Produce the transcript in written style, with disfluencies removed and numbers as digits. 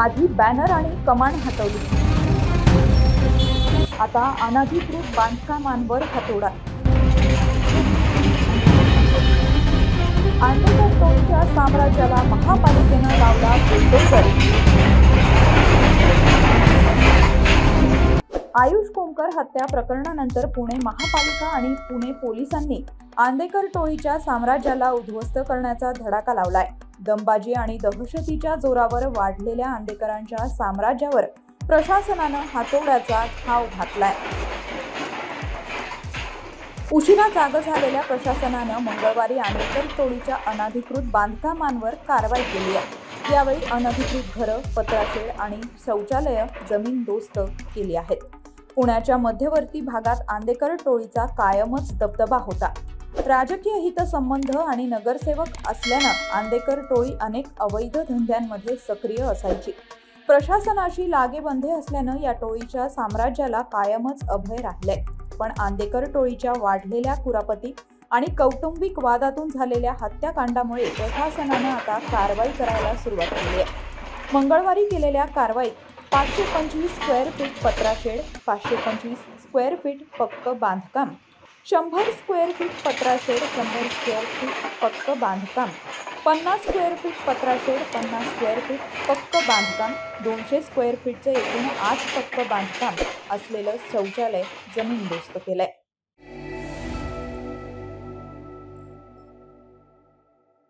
आधी बॅनर आणि कमान हटवली, आता अनधिकृत बांधकामांवर हातोडा। आंदेकर टोळीच्या साम्राज्याला महापालिकेनं लावला बुलडोझर। आयुष कोमकर हत्या प्रकरणानंतर पुणे महापालिका आणि पुणे पोलिसांनी आंदेकर टोळीच्या साम्राज्याला उद्ध्वस्त करण्याचा धडाका लावलाय। दमबाजी आणि दहशतीच्या जोरावर वाढलेल्या आंदेकरांच्या साम्राज्यावर प्रशासनानं हातोड्याचा ठाव घातलाय। उशिरा जाग झालेल्या प्रशासनानं मंगळवारी आंदेकर टोळीच्या अनधिकृत बांधकामांवर कारवाई केली आहे। यावेळी अनधिकृत घरं, पत्राशेड आणि शौचालय जमीनदोस्त केली आहेत। पुण्याच्या मध्यवर्ती भागात आंदेकर टोळीचा कायमच दबदबा होता। राजकीय हितसंबंध आणि नगरसेवक असल्यानं आंदेकर टोळी अनेक अवैध धंद्यांमध्ये सक्रिय असायची। प्रशासनाशी लागेबंधे असल्यानं या टोळीच्या साम्राज्याला कायमच अभय राहिलंय। पण आंदेकर टोळीच्या वाढलेल्या कुरापती आणि कौटुंबिक वादातून झालेल्या हत्याकांडामुळे प्रशासनानं आता कारवाई करायला सुरुवात केली आहे। मंगळवारी केलेल्या कारवाईत 525 स्क्वेअर फीट पत्राशेड, 525 स्क्वेअर फीट पक्क बांधकाम, 100 स्क्वेअर फीट पत्राशेड, 100 स्क्वेअर फीट पक्क बांधकाम, 50 स्क्वेअर फीट पत्राशेड, 50 स्क्वेअर फीट पक्क बांधकाम, 200 स्क्वेअर फीटचे एकूण 8 पक्क बांधकाम असलेलं शौचालय जमीनदोस्त केलंय।